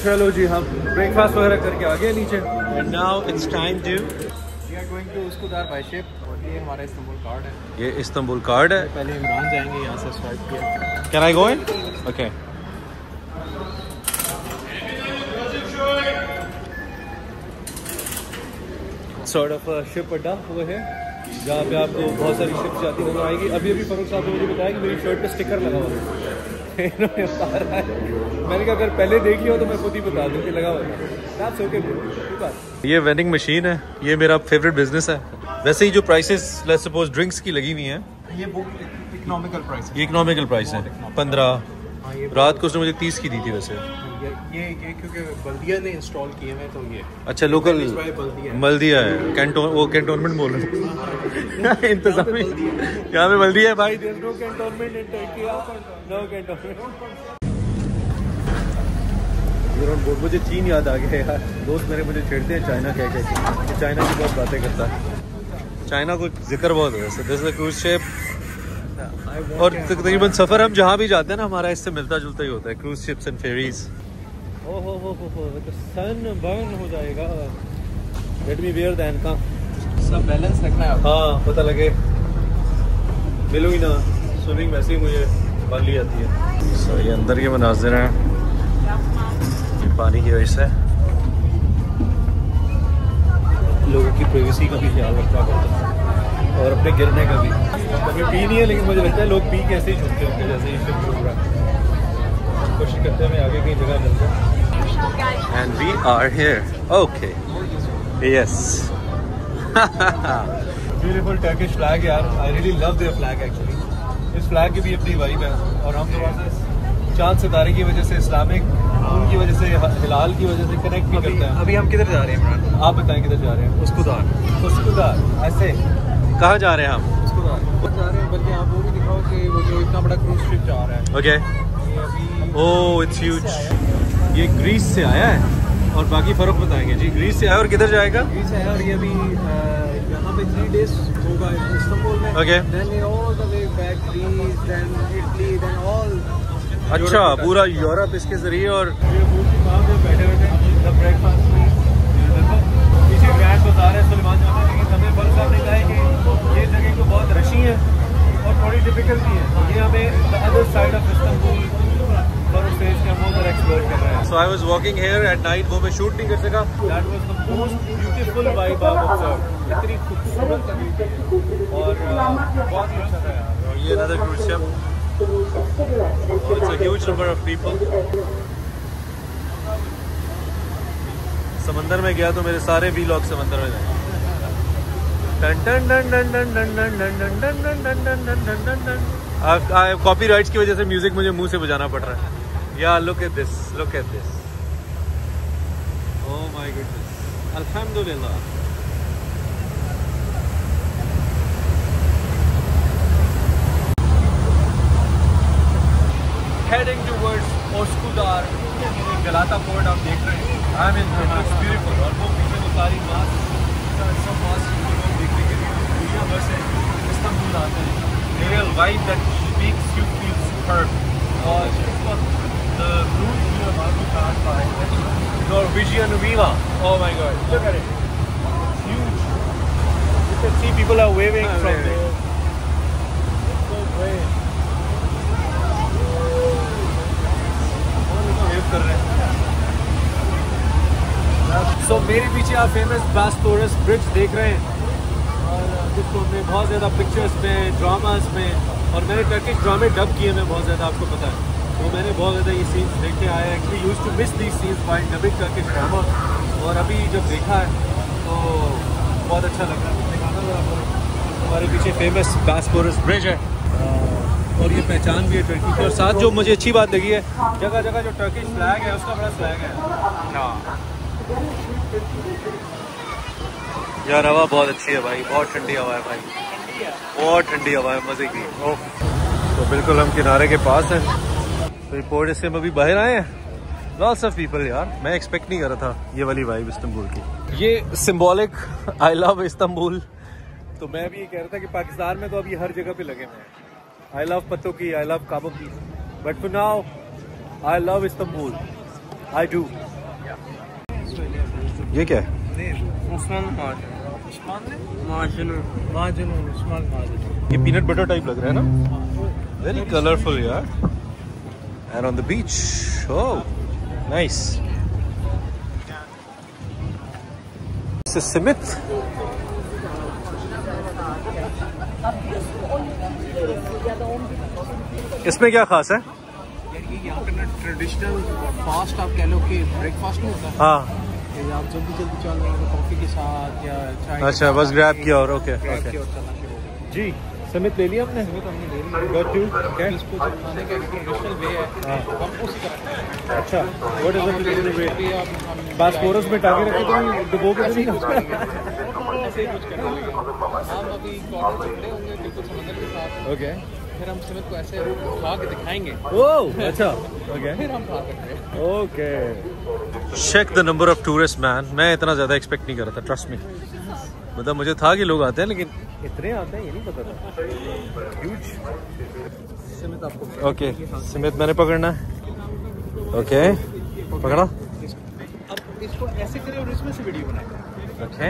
चलो जी, हम ब्रेकफास्ट वगैरह करके आ गए नीचे। And now it's time to we are going to Uskudar by ship. और ये हमारा इस्तांबुल कार्ड है। ये इस्तांबुल कार्ड है। पहले इमरान जाएंगे यहाँ से स्वाइप किया। Can I go in? Okay. Sort of ship अड्डा वो है जहाँ पे आपको बहुत सारी शिप जाती नजर आएगी। अभी फारूक साहब ने मुझे बताया कि मेरी शर्ट पे स्टिकर लगा हुआ है। मैंने कहा अगर पहले देखी हो तो मैं खुद ही बता दूं कि लगा हुआ है। ये वेंडिंग मशीन है, ये मेरा फेवरेट बिजनेस है। वैसे ही जो प्राइसेस लेट्स सपोज ड्रिंक्स की लगी हुई हैं, ये इकोनॉमिकल प्राइस है। इकोनॉमिकल प्राइस है 15। रात को उसने मुझे 30 की दी थी। वैसे ये क्योंकि बल्दिया ने इंस्टॉल किए हैं तो ये अच्छा लोकल बल्दिया है। कैंटोन वो कैंटोनमेंट बोल रहे हैं। इंतजामी यहाँ पे बल्दिया है भाई। No cantonment in Turkey, no cantonment. मुझे चीन याद आ गया यार। दोस्त मेरे मुझे छेड़ते हैं चाइना कह के, चाइना की बहुत बातें करता है। चाइना को जिक्र बहुत है वैसे। This is cruise ship. और तकरीबन सफ़र हम जहाँ भी जाते हैं ना, हमारा इससे मिलता जुलता ही होता है। Cruise ships and ferries. ओहो तो सन बर्न हो जाएगा। लेट मी वेयर द एनका। सब बैलेंस रखना है। हाँ पता लगे मिलूँ ही ना। स्विमिंग वैसे ही मुझे बाली आती है। सो ये अंदर के मनाजिर हैं पानी की वजह से। लोगों की प्राइवेसी का भी ख्याल रखना पड़ता है और अपने गिरने का भी। कभी पी नहीं है लेकिन मुझे लगता है लोग पी के ऐसे ही छूटते होंगे जैसे ही शिप छूट रहा है। कोशिश करते हैं आगे कहीं जगह मिल जाए। And we are here. Okay yes. Beautiful Turkish flag यार। I really love their flag actually. इस फ्लैग की भी अपनी वाइब है। और हम थोड़ा सा चांद सितारे की वजह से, इस्लामिक उनकी वजह से, हिलाल की वजह से कनेक्ट भी करते हैं। अभी हम किधर जा रहे हैं इमरान? आप बताएं किधर जा रहे हैं? उस्कूदार। ऐसे कहाँ जा रहे हैं हम? उस्कूदार जा रहे हैं। बल्कि आप वो भी दिखाओ कि वो जो इतना बड़ा क्रूज शिप जा रहा है। ओके। Oh it's huge. ये ग्रीस से आया है और बाकी फ़र्क बताएंगे जी। ग्रीस से आया और किधर जाएगा? ग्रीस से आया और ये अभी यहाँ पे 3 डेज होगा इस्तांबुल में। Okay. Then all the way back Greece, then Italy, then all. अच्छा पूरा यूरोप इसके जरिए। और बैठे हुए ब्रेकफास्ट पीछे ग्रैंड बाजार है सुलेमान जाना। लेकिन हमें बल साहब ने कहा है कि ये जगह तो बहुत रशी है और थोड़ी डिफिकल्टी है। तो ये हमें the other side of Istanbul explore कर रहे हैं। So I was walking here at night. वो मैं शूट नहीं कर सका। That was the most beautiful vibe I observed. इतनी खूबसूरत तरीके और बहुत ही अच्छा था यार। और ये another cruise ship. It's a huge number of people. समंदर में गया तो मेरे सारे वीलॉग समंदर में गए। कॉपीराइट्स की वजह से म्यूजिक मुझे मुंह से बजाना पड़ रहा है। या look at this, look at this. Oh my goodness. अल्हम्दुलिल्लाह। Heading towards Uskudar, गलाता पोर्ट आप देख रहे हैं। I mean, it's beautiful। और वो पीछे वो सारी सब मास्क लोग देखने के लिए दुनिया भर से इस्तांबुल आते हैं। Real vibe that makes you feel superb। और इस वक्त the cruise we are about to pass by Norwegian Viva। Oh my God, look at it, it's huge। You can see people are waving from there। It's so great। कर रहे हैं। So, मेरे पीछे आप famous बास्टोरस bridge देख रहे हैं और जिसको हमने बहुत ज़्यादा पिक्चर्स में, ड्रामास में और मैंने टर्किश ड्रामे डब किए हैं बहुत ज़्यादा, आपको पता है। तो मैंने बहुत ज़्यादा ये सीन्स देखे आए हैं। Actually used to miss these scenes by dubbing Turkish drama. और अभी जब देखा है तो बहुत अच्छा लगा। हमारे पीछे फेमस बास्टोरस ब्रिज है और ये पहचान भी है टर्की की। और साथ जो मुझे अच्छी बात लगी है, जगह जगह जो टर्किश फ्लैग है उसका बड़ा फ्लैग है। यार हवा बहुत अच्छी है भाई, बहुत ठंडी हवा है भाई, बहुत ठंडी हवा है, मजे की। तो बिल्कुल हम किनारे के पास हैं। तो पोर्ट से हम अभी बाहर आए हैं। लॉट्स ऑफ पीपल यार। मैं एक्सपेक्ट नहीं कर रहा था ये वाली वाइब इस्तांबुल की। ये सिंबॉलिक आई लव इस्तांबुल। तो मैं भी ये कह रहा था कि पाकिस्तान में तो अभी हर जगह पे लगे हुए हैं। आई लव पत्तों की, आई लव काबों की, but for now I love Istanbul. I do. ये क्या है? ये पीनट बटर टाइप लग रहा है ना? Very colorful यार. And on the beach. Oh, nice. This is Simit. इसमें क्या खास है? यहाँ पे ना ट्रेडिशनल फास्ट आप कह लो कि ब्रेकफास्ट में होता है। हाँ। आप जल्दी जल्दी चल रहे हो कॉफी के साथ या चाय। अच्छा, बस ग्रैब किया और ओके ओके जी। समित ले लिया हमने? समित हमने ले लिया। गॉट टू क्या इसको जो खाने का एक ट्रेडिशनल वे है, हम उस तरह। अच्छा, what is the traditional way? Bosporus में टांगे रखे तो डुबो के नहीं ऐसे ही कुछ करेंगे। हम अभी कॉर्नर खड़े होंगे बिल्कुल समंदर के साथ। ओके। फिर हम समित को ऐसे खा के दिखाएंगे। ओह, अच्छा, ओके। फिर हम खा सकते हैं। Okay. Check the number of tourist man. मैं इतना ज़्यादा एक्सपेक्ट नहीं कर रहा था, ट्रस्ट मी। मतलब मुझे था कि लोग आते हैं, लेकिन इतने आते हैं ये नहीं पता था। ह्यूज। समित आपको ओके, समित मैंने पकड़ना है। ओके, पकड़ा। अब इसको ऐसे करें और इसमें से वीडियो बनाएं। Okay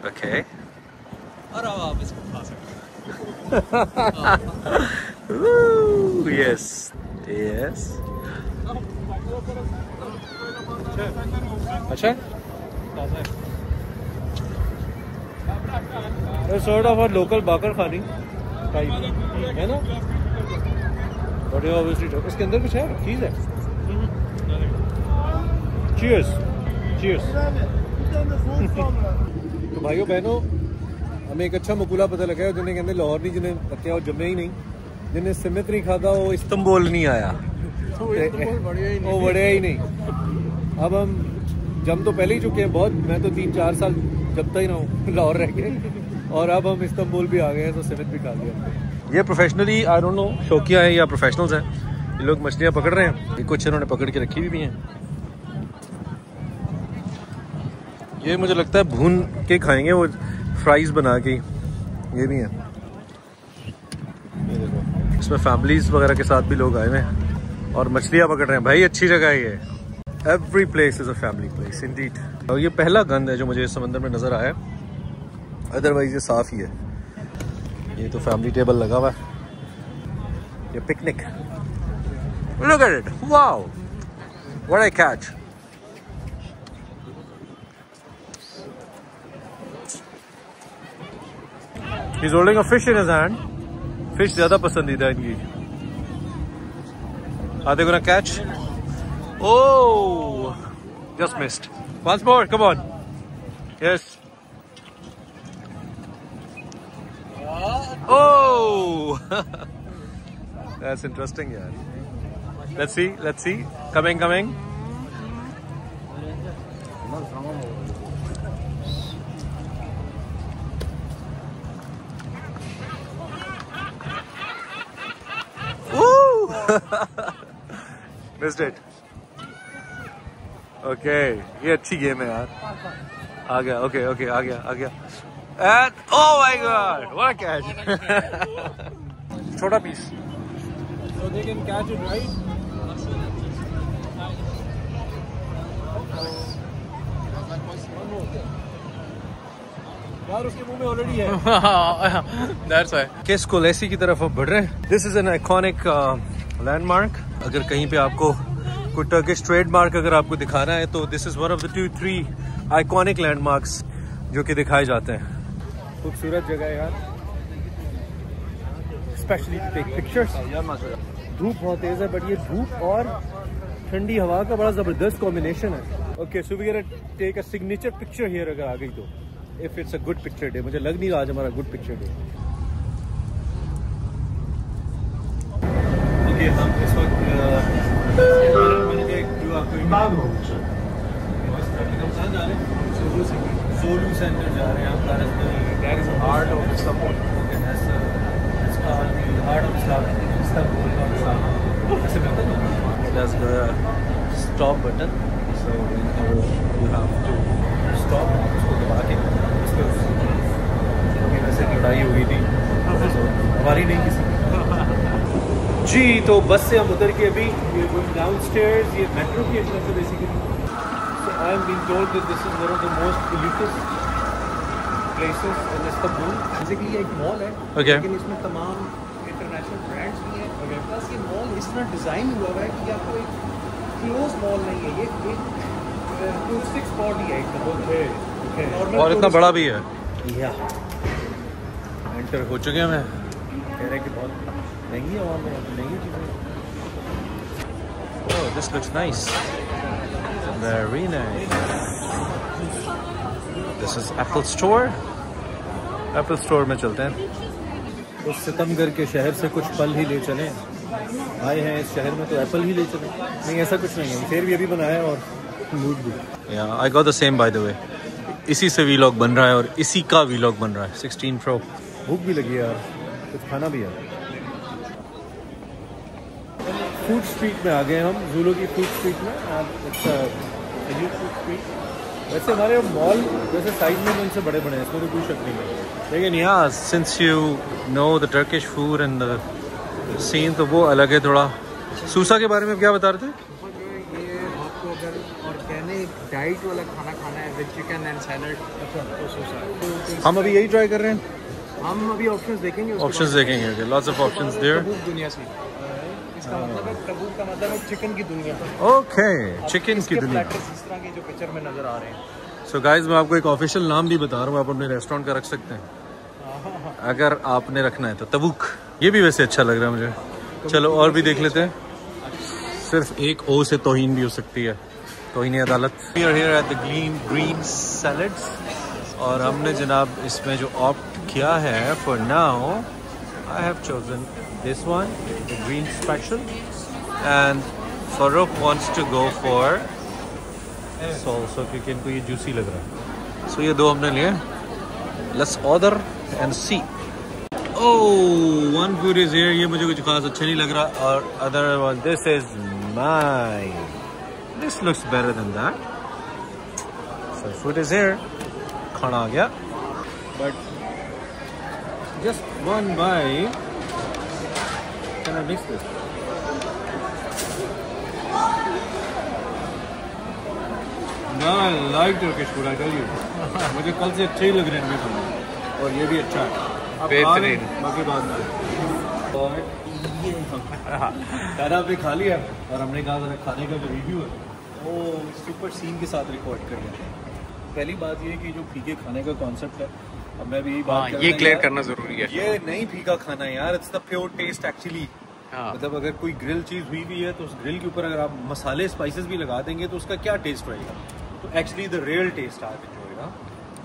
okay. और अब आप इसको खा सकते हैं। Yes yes. अच्छा, सॉर्ट ऑफ लोकल बाकर खानी टाइप है ना? बट ऑब्वियसली इसके अंदर कुछ है, चीज़ है। Cheers cheers. तो भाइयों बहनों, हमें एक अच्छा मकूला पता लगा है, जिन्हें कहते लाहौर नहीं, जिन्हें बच्चे और जमे ही नहीं, जिन्हें सिमत नहीं खाता वो इस्तांबुल नहीं आया। वो बढ़िया ही नहीं। अब हम जम तो पहले ही चुके हैं बहुत, मैं तो 3-4 साल जबता ही रहा हूँ लाहौर रह के, और अब हम इस्तांबुल भी आ गए हैं, तो सिमत भी खा लिया। ये प्रोफेशनली आई डोंट नो शौकिया हैं या प्रोफेशनल्स हैं, ये लोग मछलियाँ पकड़ रहे हैं। ये कुछ इन्होंने पकड़ के रखी भी हैं। ये मुझे लगता है भून के खाएंगे, वो फ्राइज बना के। ये भी हैं, ये देखो, इसमें फैमिलीज वगैरह के साथ भी लोग आए हुए हैं और मछलियाँ पकड़ रहे हैं। भाई अच्छी जगह है ये। Every place is a family place Indeed. और ये पहला गंद है जो मुझे इस समंदर में नजर आया, अदरवाइज ये साफ ही है। ये तो फैमिली टेबल लगा हुआ है, ये picnic. Look at it, wow, what I catch. He's holding a fish in his hand. Fish ज़्यादा पसंदीदा है इनकी। Are they gonna catch? Oh, just missed. Once more, come on. Yes. Oh, that's interesting, yeah. Let's see. Let's see. Coming, coming. Missed it. Okay, ये अच्छी game है यार। आ गया, okay, okay, आ गया। And oh my God, what a catch! छोटा piece. So they can catch it, right? यार उसके मुंह में ऑलरेडी है। That's why. केस कोलेसी की तरफ अब बढ़ रहे हैं। This is an iconic landmark. अगर कहीं पे आपको कोई टर्किश ट्रेडमार्क अगर आपको दिखाना है, तो this is one of the 2-3 iconic landmarks जो कि दिखाए जाते हैं। खूबसूरत जगह है यार, स्पेशली टेक पिक्चर्स। धूप बहुत तेज है, बट ये धूप और ठंडी हवा का बड़ा जबरदस्त कॉम्बिनेशन है। Okay, so we gonna take a signature picture here अगर आ गई तो, if it's a good picture day. मुझे लग नहीं रहा आज हमारा गुड पिक्चर डे। ओके, हम इस वक्त Zolu Center जा रहे हैं। That is the heart of Istanbul. Okay, that's called the heart of Istanbul. That's the stop button. So you have to stop. उसको दबा के वैसे लड़ाई हो गई थी, हमारी नहीं किसी। जी तो बस से हम उतर के अभी डाउन स्टेयर्स, ये मेट्रो की एंट्रेंस है basically. So I am being told that this is one of the most elitist places in Istanbul. Basically एक मॉल है, लेकिन इसमें तमाम इंटरनेशनल ब्रांड्स भी हैं। प्लस ये मॉल इस तरह डिज़ाइन हुआ हुआ है कि आपको एक क्लोज मॉल नहीं है, ये एक टूरिस्टिक स्पॉट ही है एकदम। और इतना बड़ा भी है। या एंटर हो चुके हैं। मैं कह रहे हैं कि बहुत महंगी है, वहाँ में महंगी चीज़ें। Oh, this looks nice. Very nice. This is Apple Store. Apple Store में चलते हैं। उस सितमगर के शहर से कुछ पल ही ले चलें, आए हैं इस शहर में तो एप्पल ही ले चलें। नहीं, ऐसा कुछ नहीं है, फिर भी अभी बनाया है और मूड भी। Yeah, I got the same by the way. इसी से वीलॉग बन रहा है और इसी का वीलॉग बन रहा है 16 Pro। भूख भी लगी है यार, कुछ खाना भी है। फूड स्ट्रीट में आ गए हम, ज़ूलो की फूड स्ट्रीट में। फूड स्ट्रीट वैसे हमारे मॉल वैसे साइज में उनसे बड़े बड़े हैं, इसमें तो कोई शक नहीं है। लेकिन यहाँ since you know the Turkish food and the scene, तो वो अलग है थोड़ा। सूसा के बारे में क्या बता रहे थे? ये आपको अगर ऑर्गेनिक डाइट वाला खाना खाना है विद चिकन एंड सैलड तो सूसा। हम अभी यही ट्राई कर रहे हैं। हम अभी ऑप्शंस देखेंगे। ऑप्शंस देखेंगे, लॉट्स ऑफ ऑप्शंस देयर। दुनिया से इसका मतलब है तबूक का मतलब है चिकन की दुनिया। ओके, चिकन की दुनिया। इस तरह के जो पिक्चर में नजर आ रहे हैं। सो गाइस, मैं आपको एक ऑफिशियल नाम भी बता रहा हूँ, आप अपने रेस्टोरेंट का रख सकते हैं अगर आपने रखना है तो। तबूक, ये भी वैसे अच्छा लग रहा है मुझे। चलो और भी देख लेते हैं। सिर्फ एक ओ से तौहीन भी हो सकती है, तौहीन अदालत। We are here at the green salads और हमने जनाब इसमें जो ऑप्ट किया है for now, I have chosen this one, the green special, and Farooq wants to go for salsa क्योंकि इनको ये juicy लग रहा है। So ये दो हमने लिए। Let's order and see. Oh, one food is here. ये मुझे कुछ खास अच्छा नहीं लग रहा। और other one, this is mine. This looks better than that. So food is here. खाना आ गया। But just one bite. Can I mix this? No, I like Turkish food, I tell you. मुझे कल से अच्छे ही लग रहे हैं खाना, और ये भी अच्छा है। बेहतरीन। बाकी बात नहीं। और ये खाना पे खा लिया और हमने कहा था खाने का जो रिव्यू है वो सुपर सीन के साथ रिकॉर्ड कर लिया। पहली बात ये कि जो फीके खाने का कॉन्सेप्ट है, अब मैं भी यही बात कर रहा हूं, ये क्लियर करना जरूरी है। ये नहीं फीका खाना है यार, it's the pure taste actually. मतलब अगर कोई ग्रिल चीज हुई भी है तो उस ग्रिल के ऊपर अगर आप मसाले स्पाइसेस भी लगा देंगे तो उसका क्या टेस्ट रहेगा। तो एक्चुअली द रियल टेस्ट आप एंजॉय,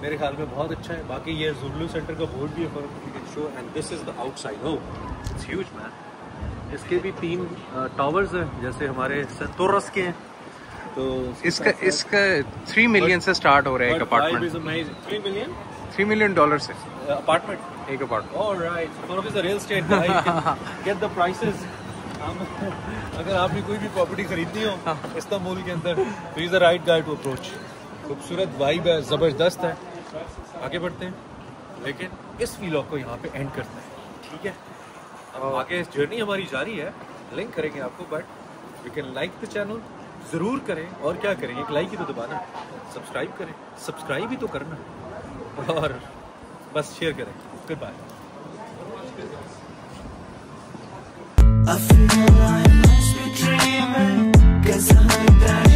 मेरे ख्याल में बहुत अच्छा है। बाकी ये जुर्लू सेंटर का बोर्ड भी है for show, and this is the outside. Oh it's huge man. इसके भी 3 टावर्स हैं जैसे हमारे सेंटोरस के हैं। तो इसका 3 मिलियन से स्टार्ट हो रहा है एक अपार्टमेंट। 3 मिलियन डॉलर से अपार्टमेंट, एक apartment. Alright, one of the real estate guy get the prices. अगर आपने कोई भी प्रॉपर्टी खरीदनी हो इस्तांबुल के अंदर तो is the right guy to approach. खूबसूरत वाइब है, जबरदस्त है। आगे बढ़ते हैं, लेकिन इस व्लॉग को यहाँ पे एंड करते हैं, ठीक है। अब आगे जर्नी हमारी जारी है, लिंक करेंगे आपको, but you can like the channel जरूर करें। और क्या करें, एक लाइक ही तो दबाना, सब्सक्राइब करें, सब्सक्राइब ही तो करना, और बस शेयर करें। Good bye. I feel I must be dreaming, guess I'm